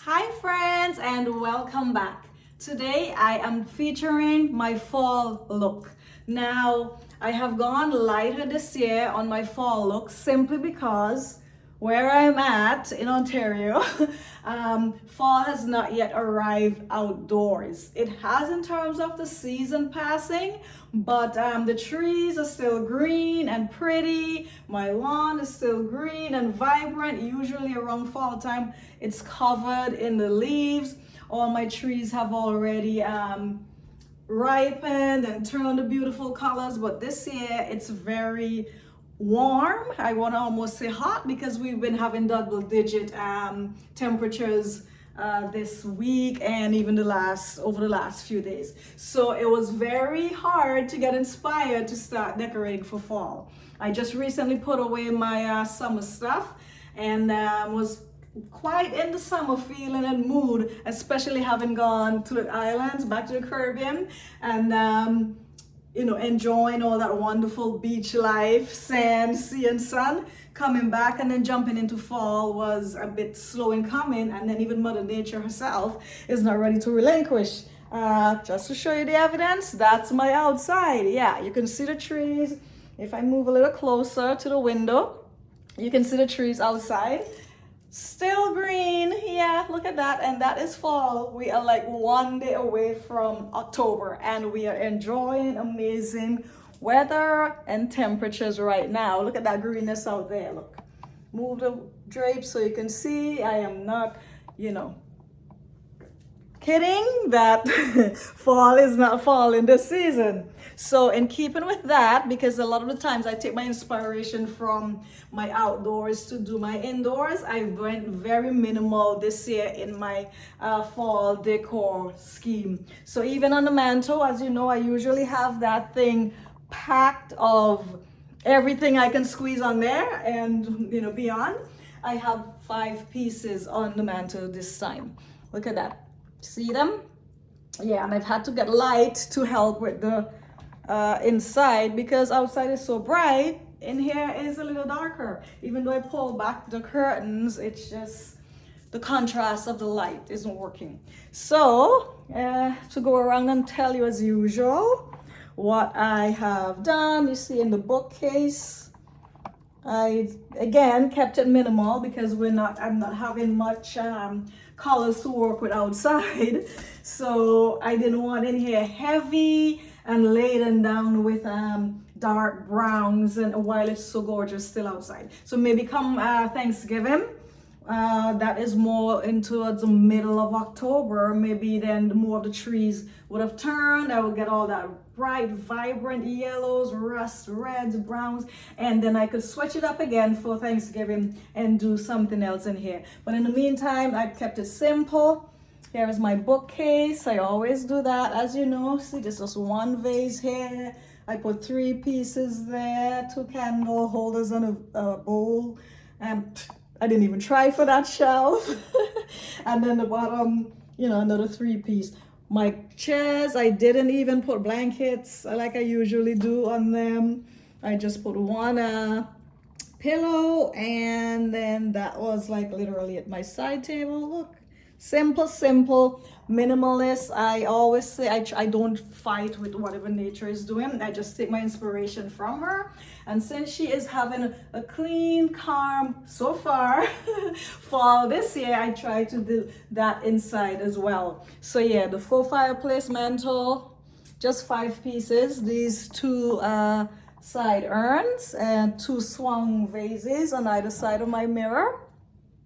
Hi friends and welcome back. Today I am featuring my fall look. Now I have gone lighter this year on my fall look simply because where I'm at in Ontario, fall has not yet arrived outdoors. It has in terms of the season passing, but the trees are still green and pretty. My lawn is still green and vibrant. Usually around fall time, it's covered in the leaves. All my trees have already ripened and turned to beautiful colors, but this year it's very warm. I want to almost say hot because we've been having double digit temperatures this week and even over the last few days. So it was very hard to get inspired to start decorating for fall. I just recently put away my summer stuff and was quite in the summer feeling and mood, especially having gone to the islands, back to the Caribbean, and enjoying all that wonderful beach life, sand, sea, and sun. Coming back and then jumping into fall was a bit slow in coming, and then even Mother Nature herself is not ready to relinquish. Just to show you the evidence, that's my outside. Yeah, you can see the trees. If I move a little closer to the window, you can see the trees outside. Still green, yeah, look at that. And that is fall. We are like one day away from October and we are enjoying amazing weather and temperatures right now. Look at that greenness out there. Look, move the drapes so you can see. I am not, kidding that fall is not fall in this season. So in keeping with that, because a lot of the times I take my inspiration from my outdoors to do my indoors, I went very minimal this year in my fall decor scheme. So even on the mantle, as you know, I usually have that thing packed of everything I can squeeze on there and beyond. I have 5 pieces on the mantle this time. Look at that. See them? Yeah, and I've had to get light to help with the inside because outside is so bright. In here is a little darker. Even though I pull back the curtains, it's just the contrast of the light isn't working. So to go around and tell you as usual what I have done. You see in the bookcase, I again kept it minimal because I'm not having much colors to work with outside. So I didn't want in here heavy and laden down with dark browns, and while it's so gorgeous still outside. So maybe come Thanksgiving, that is more into the middle of October, maybe then more of the trees would have turned. I would get all that bright, vibrant yellows, rust, reds, browns, and then I could switch it up again for Thanksgiving and do something else in here. But in the meantime, I've kept it simple. Here is my bookcase. I always do that, as you know. See, there's just one vase here. I put 3 pieces there, 2 candle holders and a bowl. I didn't even try for that shelf. And then the bottom, another 3 piece. My chairs, I didn't even put blankets like I usually do on them. I just put 1 pillow, and then that was like literally at my side table. Look, simple, minimalist. I always say I don't fight with whatever nature is doing. I just take my inspiration from her. And since she is having a clean, calm, so far, fall this year, I try to do that inside as well. So yeah, the faux fireplace mantle, just 5 pieces. These 2 side urns and 2 swung vases on either side of my mirror,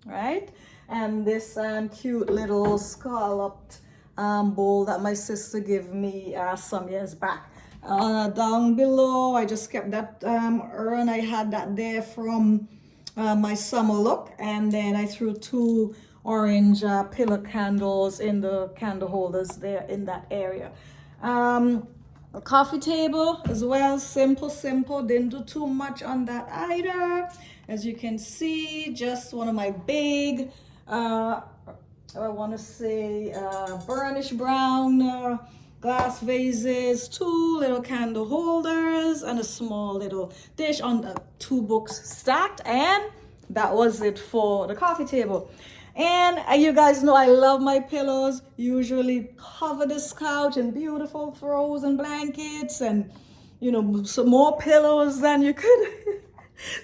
right? And this cute little scalloped bowl that my sister gave me some years back. Down below, I just kept that urn. I had that there from my summer look, and then I threw 2 orange pillar candles in the candle holders there in that area. A coffee table as well, simple, didn't do too much on that either. As you can see, just one of my big I want to say burnished brown glass vases, 2 little candle holders, and a small little dish on the 2 books stacked, and that was it for the coffee table. And you guys know I love my pillows. Usually cover this couch in beautiful throws and blankets and, you know, some more pillows than you could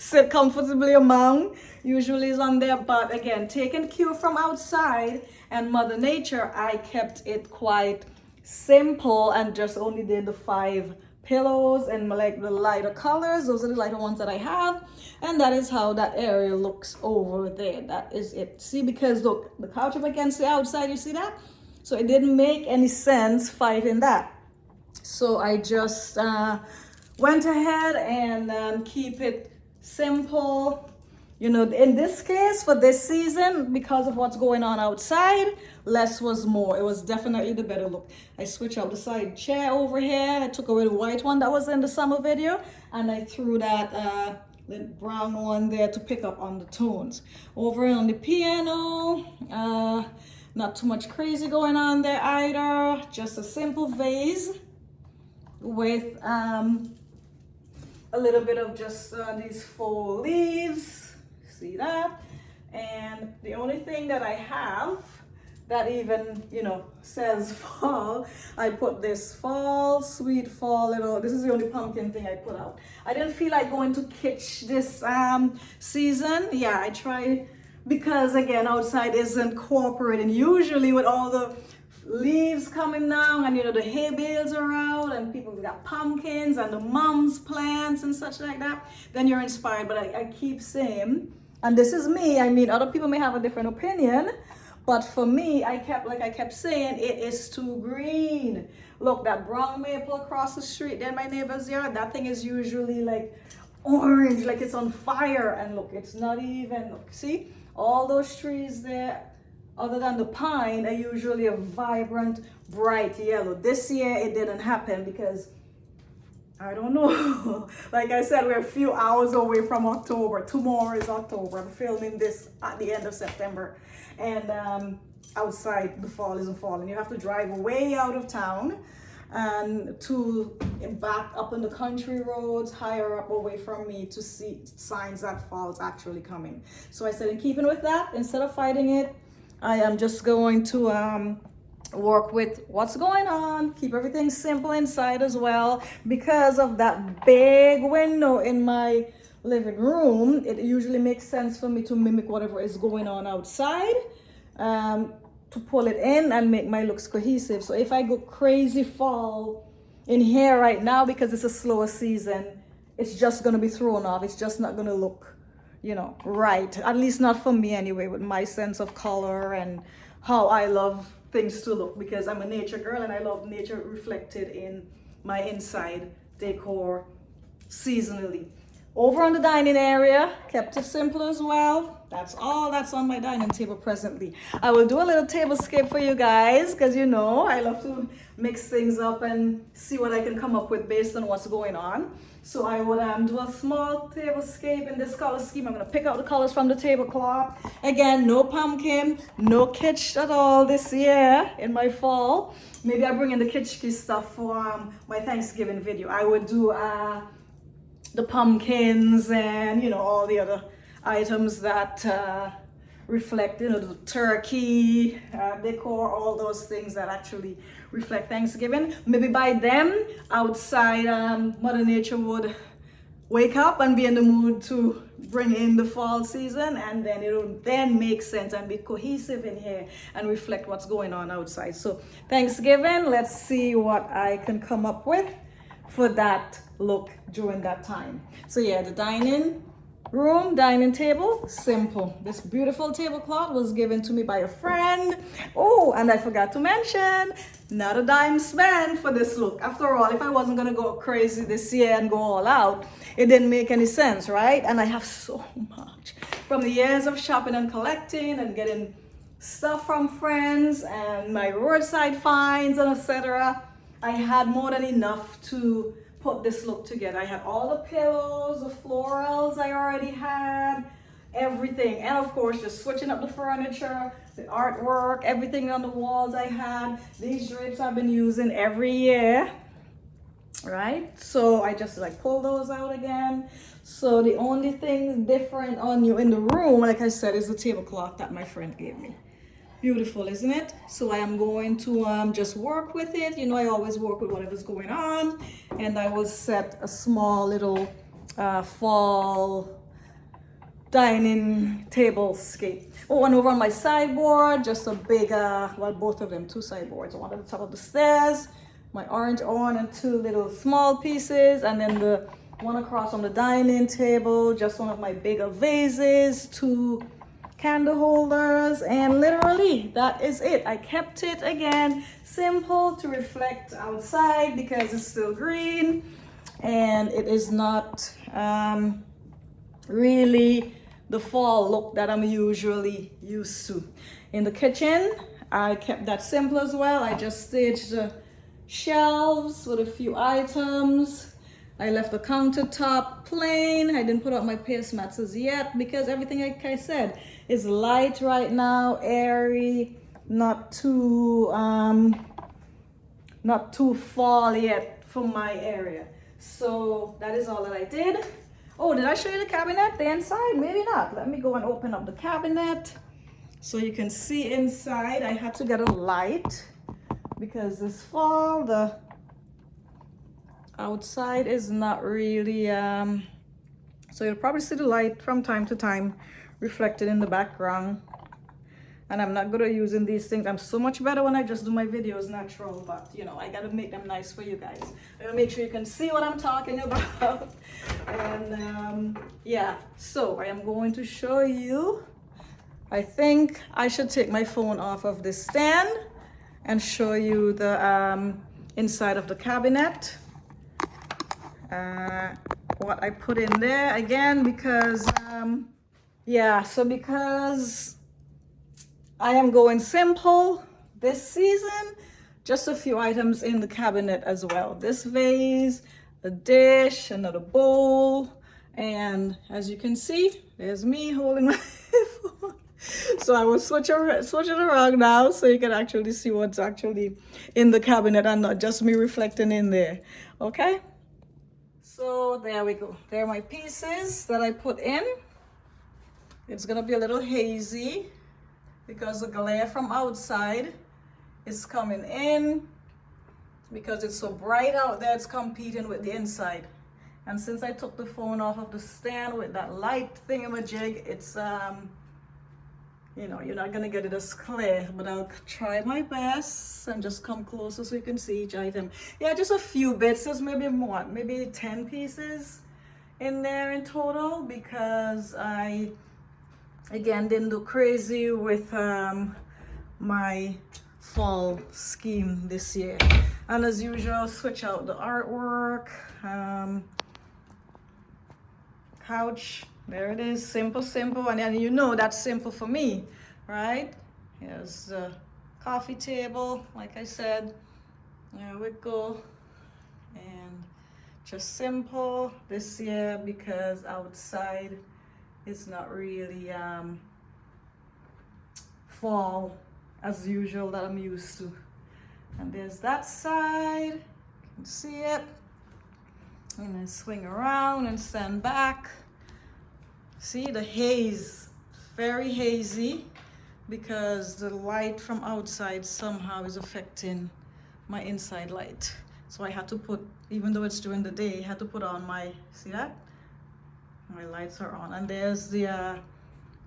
sit comfortably among. Usually is on there. But again, taking cue from outside and Mother Nature, I kept it quite simple and just only did the 5 pillows and like the lighter colors. Those are the lighter ones that I have, and that is how that area looks over there. That is it. See, because look, the couch up against the outside, you see that? So it didn't make any sense fighting that. So I just went ahead and keep it simple. You know, in this case, for this season, because of what's going on outside, less was more. It was definitely the better look. I switched out the side chair over here. I took away the white one that was in the summer video, and I threw that brown one there to pick up on the tones. Over on the piano, not too much crazy going on there either. Just a simple vase with a little bit of just these faux leaves. See that? And the only thing that I have that even, you know, says fall, I put this fall, sweet fall little, this is the only pumpkin thing I put out. I didn't feel like going to kitsch this season. Yeah, I tried, because again, outside isn't cooperating. Usually with all the leaves coming down and, you know, the hay bales are out and people got pumpkins and the mums plants and such like that, then you're inspired. But I keep saying, and this is me, I mean, other people may have a different opinion, but for me, I kept saying, it is too green. Look, that brown maple across the street there in my neighbor's yard, that thing is usually like orange, like it's on fire. And look, it's not even, look, see? All those trees there, other than the pine, are usually a vibrant, bright yellow. This year, it didn't happen because I don't know. Like I said, we're a few hours away from October. Tomorrow is October. I'm filming this at the end of September. And outside, the fall isn't falling. You have to drive way out of town and to back up on the country roads, higher up away from me, to see signs that fall's actually coming. So I said, in keeping with that, instead of fighting it, I am just going to work with what's going on, keep everything simple inside as well. Because of that big window in my living room, it usually makes sense for me to mimic whatever is going on outside, to pull it in and make my looks cohesive. So if I go crazy fall in here right now because it's a slower season, it's just going to be thrown off. It's just not going to look, you know, right. At least not for me anyway, with my sense of color and how I love things to look, because I'm a nature girl and I love nature reflected in my inside decor seasonally. Over on the dining area, kept it simple as well. That's all that's on my dining table presently. I will do a little tablescape for you guys, because you know I love to mix things up and see what I can come up with based on what's going on. So I would do a small tablescape in this color scheme. I'm going to pick out the colors from the tablecloth. Again, no pumpkin, no kitsch at all this year in my fall. Maybe I bring in the kitschy stuff for my Thanksgiving video. I would do the pumpkins and, you know, all the other items that reflect, you know, the turkey, decor, all those things that actually reflect Thanksgiving. Maybe by then, outside, Mother Nature would wake up and be in the mood to bring in the fall season, and then it'll then make sense and be cohesive in here and reflect what's going on outside. So Thanksgiving, let's see what I can come up with for that look during that time. So yeah, the dining room, dining table, simple. This beautiful tablecloth was given to me by a friend. Oh, and I forgot to mention, not a dime spent for this look. After all, if I wasn't gonna go crazy this year and go all out, it didn't make any sense, right? And I have so much from the years of shopping and collecting and getting stuff from friends and my roadside finds and etc. I had more than enough to put this look together. I had all the pillows, the florals I already had, everything. And of course, just switching up the furniture, the artwork, everything on the walls I had. These drapes I've been using every year. right? So I just like pull those out again. So the only thing different on you in the room, like I said, is the tablecloth that my friend gave me. Beautiful, isn't it? So I am going to just work with it. You know, I always work with whatever's going on. And I will set a small little fall dining table scape. Oh, and over on my sideboard, just a big, well, both of them, two sideboards. One at the top of the stairs, my orange one, and two little small pieces. And then the one across on the dining table, just one of my bigger vases, two candle holders, and literally that is it. I kept it again simple to reflect outside because it's still green and it is not really the fall look that I'm usually used to. In the kitchen, I kept that simple as well. I just staged the shelves with a few items. I left the countertop plain. I didn't put up my paste mats as yet because everything, like I said, is light right now, airy, not too fall yet for my area. So that is all that I did. Oh, did I show you the cabinet, the inside? Maybe not. Let me go and open up the cabinet so you can see inside. I had to get a light because this fall, the outside is not really, so you'll probably see the light from time to time reflected in the background. And I'm not good at using these things. I'm so much better when I just do my videos natural, but you know, I gotta make them nice for you guys. I gotta make sure you can see what I'm talking about. And yeah, so I am going to show you. I think I should take my phone off of this stand and show you the inside of the cabinet. What I put in there again because yeah, so because I am going simple this season, just a few items in the cabinet as well. This vase, a dish, another bowl, and as you can see, there's me holding my phone. So I will switch it around now so you can actually see what's actually in the cabinet and not just me reflecting in there, okay? So there we go. There are my pieces that I put in. It's gonna be a little hazy because the glare from outside is coming in because it's so bright out there, it's competing with the inside. And since I took the phone off of the stand with that light thingamajig, it's you know, you're not gonna get it as clear, but I'll try my best and just come closer so you can see each item. Yeah, just a few bits. There's maybe what, maybe 10 pieces in there in total because I again didn't do crazy with my fall scheme this year. And as usual, switch out the artwork. Couch, there it is, simple, and then you know that's simple for me, right? Here's the coffee table, like I said. There we go. And just simple this year because outside it's not really fall as usual that I'm used to. And there's that side, you can see it. And then swing around and stand back. See the haze, very hazy because the light from outside somehow is affecting my inside light. So I had to put, even though it's during the day, I had to put on my, see that? My lights are on. And there's the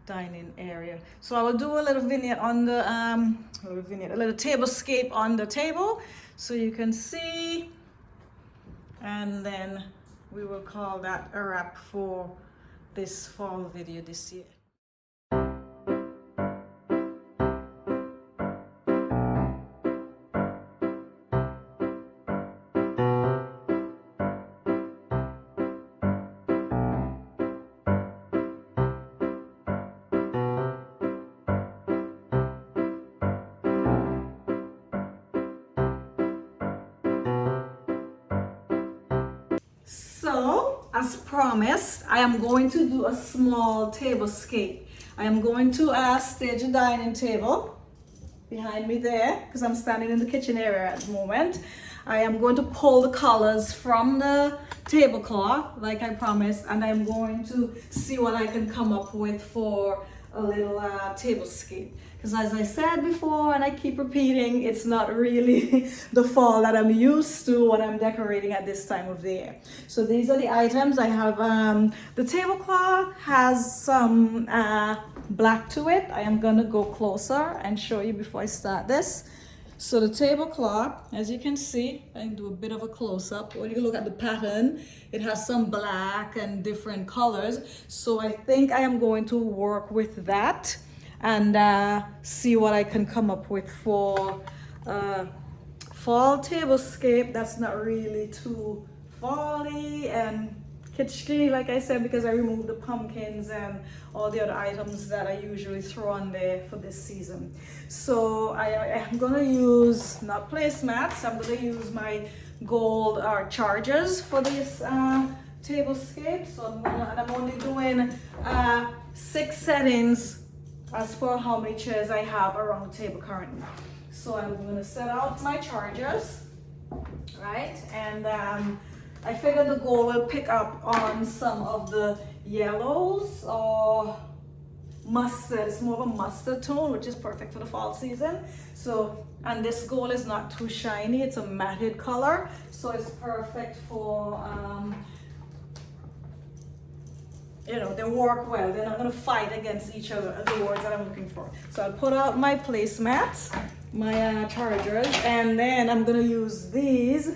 dining area. So I will do a little vignette on the, a little tablescape on the table so you can see. And then we will call that a wrap for this fall video this year. So, as promised, I am going to do a small tablescape. I am going to stage a dining table. behind me there, because I'm standing in the kitchen area at the moment. I am going to pull the colors from the tablecloth like I promised, and I'm going to see what I can come up with for a little tablescape. Because as I said before, and I keep repeating, it's not really the fall that I'm used to when I'm decorating at this time of the year. So these are the items. I have the tablecloth has some black to it. I am gonna go closer and show you before I start this. So the tablecloth, as you can see, I can do a bit of a close-up. When you look at the pattern, it has some black and different colors. So I think I am going to work with that and see what I can come up with for fall tablescape that's not really too fall-y and kitschy, like I said, because I removed the pumpkins and all the other items that I usually throw on there for this season. So I am gonna use, not placemats, I'm gonna use my gold chargers for this tablescape. So I'm only doing 6 settings as for how many chairs I have around the table currently. So I'm gonna set out my chargers, right? And I figured the gold will pick up on some of the yellows or mustard. It's more of a mustard tone, which is perfect for the fall season. So, and this gold is not too shiny. It's a matted color, so it's perfect for, you know, they work well. They're not gonna fight against each other, the words that I'm looking for. So I'll put out my placemats, my chargers, and then I'm gonna use these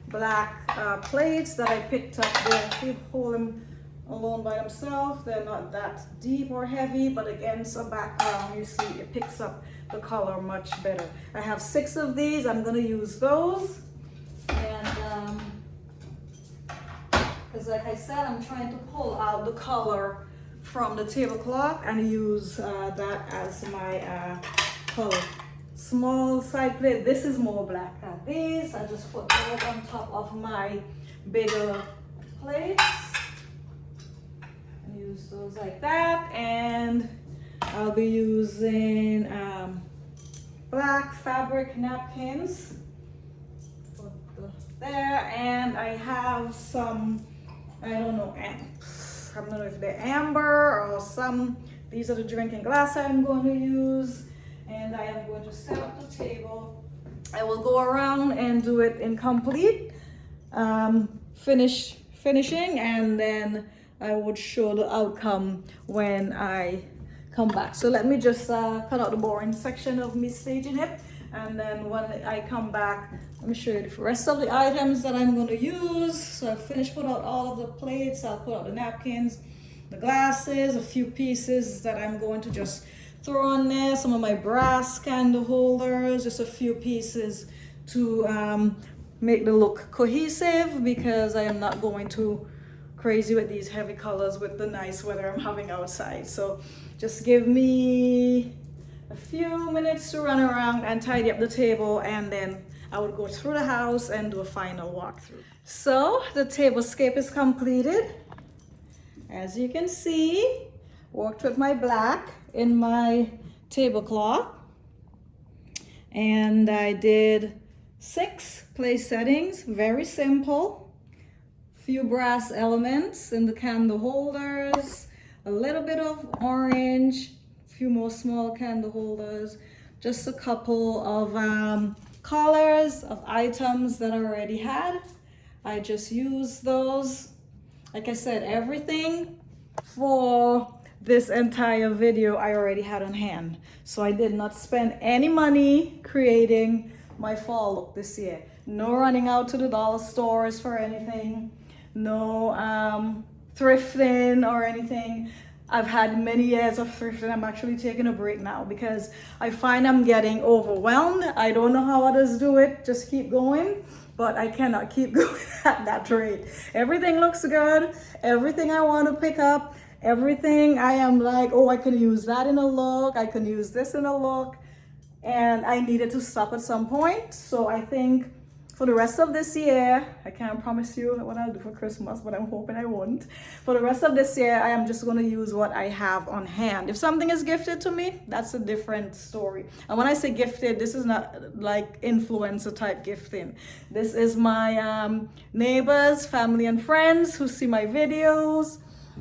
black plates that I picked up there. If you hold them alone by themselves, they're not that deep or heavy, but against a background, you see it picks up the color much better. I have 6 of these. I'm gonna use those, and because like I said, I'm trying to pull out the color from the tablecloth and use that as my color. Small side plate, this is more black than these. I just put those on top of my bigger plates and use those like that. And I'll be using black fabric napkins. Put there, and I have some, I don't know if they're amber or some. These are the drinking glass I'm going to use. And I am going to set up the table. I will go around and do it incomplete, finishing, and then I would show the outcome when I come back. So let me just cut out the boring section of me staging it, and then when I come back, let me show you the rest of the items that I'm going to use. So I finished put out all of the plates. I'll put out the napkins, the glasses, a few pieces that I'm going to just throw on there, some of my brass candle holders, just a few pieces to make the look cohesive, because I am not going too crazy with these heavy colors with the nice weather I'm having outside. So just give me a few minutes to run around and tidy up the table, and then I would go through the house and do a final walkthrough. So the tablescape is completed. As you can see, worked with my black in my tablecloth, and I did 6 place settings, very simple. Few brass elements in the candle holders, a little bit of orange, a few more small candle holders, just a couple of colors of items that I already had. I just used those. Like I said, everything for this entire video I already had on hand. So I did not spend any money creating my fall look this year. No running out to the dollar stores for anything. No thrifting or anything. I've had many years of thrifting. I'm actually taking a break now because I find I'm getting overwhelmed. I don't know how others do it. Just keep going. But I cannot keep going at that rate. Everything looks good. Everything I want to pick up. Everything I am like, oh, I can use that in a look. I can use this in a look. And I needed to stop at some point. So I think for the rest of this year, I can't promise you what I'll do for Christmas, but I'm hoping I won't. For the rest of this year, I am just going to use what I have on hand. If something is gifted to me, that's a different story. And when I say gifted, this is not like influencer type gifting. This is my neighbors, family, and friends who see my videos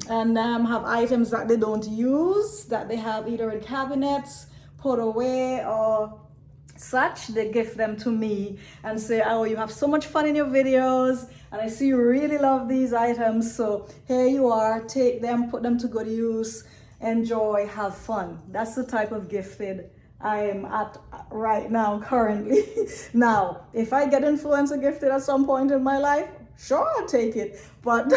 and have items that they don't use, that they have either in cabinets, put away, or such. They gift them to me and say, oh, you have so much fun in your videos and I see you really love these items, so here you are, take them, put them to good use, enjoy, have fun. That's the type of gifted I am at right now currently. Now if I get influencer gifted at some point in my life, sure, I'll take it, but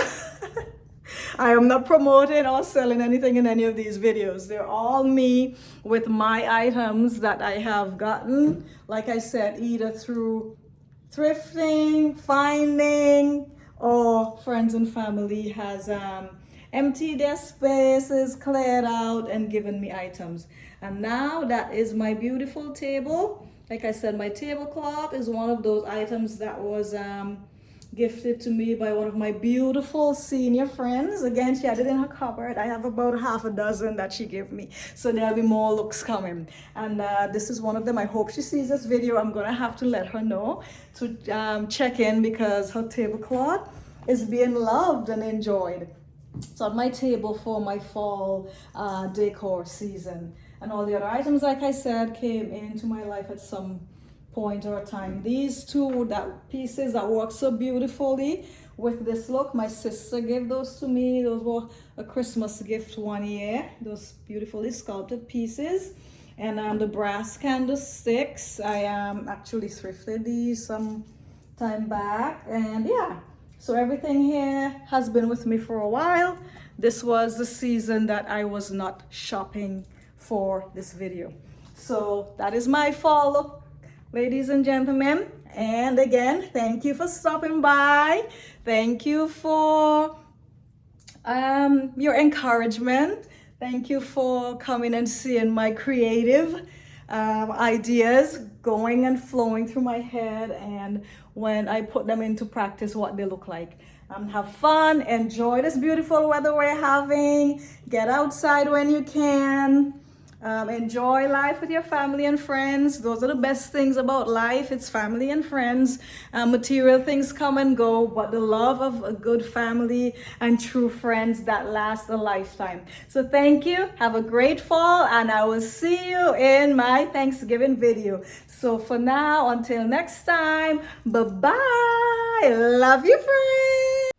I am not promoting or selling anything in any of these videos. They're all me with my items that I have gotten, like I said, either through thrifting, finding, or friends and family has emptied their spaces, cleared out, and given me items. And now that is my beautiful table. Like I said, my tablecloth is one of those items that was gifted to me by one of my beautiful senior friends. Again, she had it in her cupboard. I have about half a dozen that she gave me, so there'll be more looks coming, and this is one of them. I hope she sees this video. I'm gonna have to let her know to check in because her tablecloth is being loved and enjoyed. It's on my table for my fall decor season, and all the other items, like I said, came into my life at some point or time. These two pieces that work so beautifully with this look, my sister gave those to me. Those were a Christmas gift one year, those beautifully sculpted pieces. And the brass candlesticks, I actually thrifted these some time back, and yeah, so everything here has been with me for a while. This was the season that I was not shopping for this video. So that is my fall look, ladies and gentlemen. And again, thank you for stopping by. Thank you for your encouragement. Thank you for coming and seeing my creative ideas going and flowing through my head, and when I put them into practice, what they look like. Have fun, enjoy this beautiful weather we're having, get outside when you can. Enjoy life with your family and friends. Those are the best things about life. It's family and friends. Material things come and go, but the love of a good family and true friends that last a lifetime. So thank you. Have a great fall, and I will see you in my Thanksgiving video. So for now, until next time, bye-bye. Love you, friends.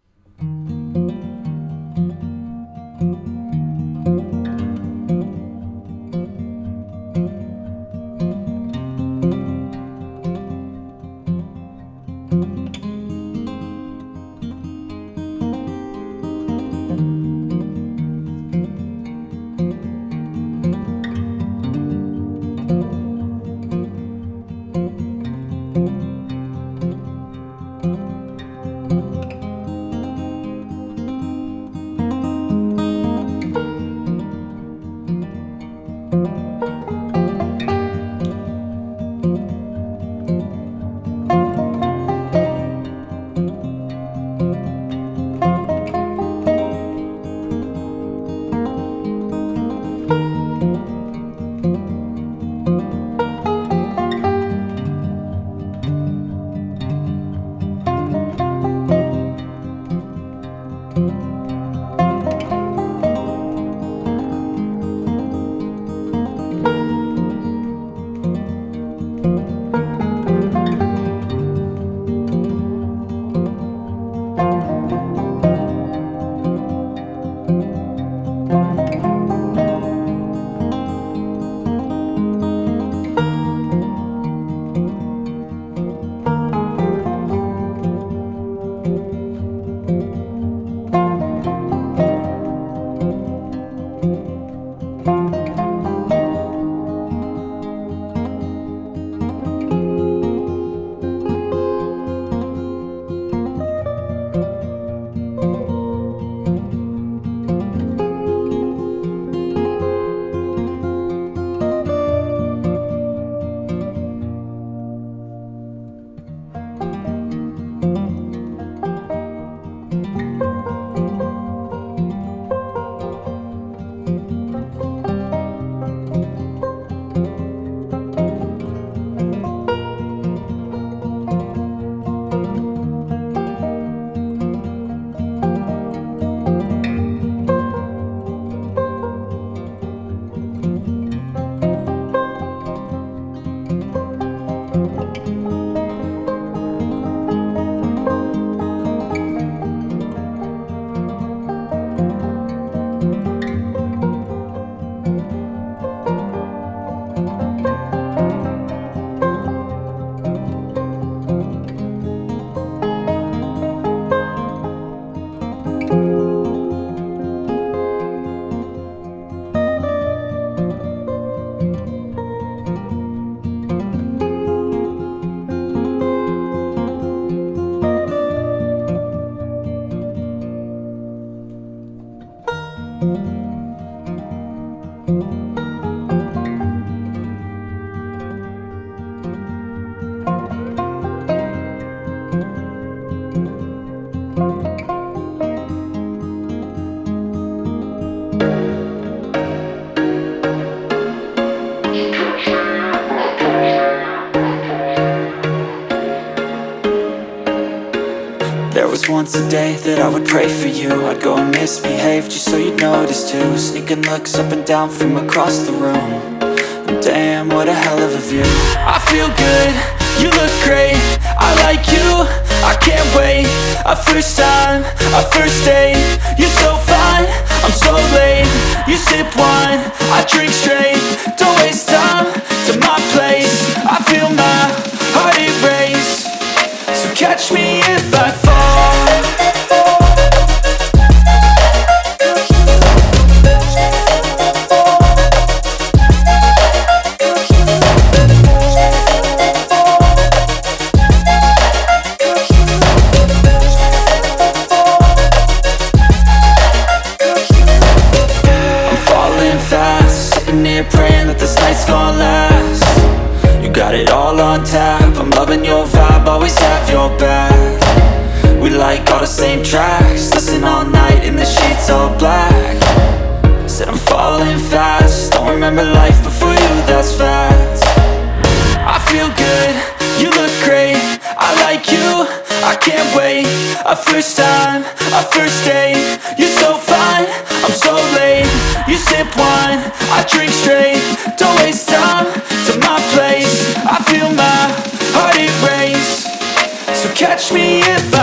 There was once a day that I would pray for you. I'd go and misbehave just so you'd notice too. Sneaking looks up and down from across the room. And damn, what a hell of a view. I feel good, you look great, I like you, I can't wait. A first time, a first date. You're so fine, I'm so late. You sip wine, I drink straight. Don't waste time to my place. I feel my heart erase. So catch me if I fall. Praying that this night's gonna last. You got it all on tap, I'm loving your vibe, always have your back. We like all the same tracks, listen all night in the sheets all black. Said I'm falling fast, don't remember life before you, that's fact. I feel good, you look great, I like you, I can't wait. A first time, a first date. You're so fine, I'm so late. You sip wine, I drink straight. Don't waste time to my place. I feel my heart erase. So catch me if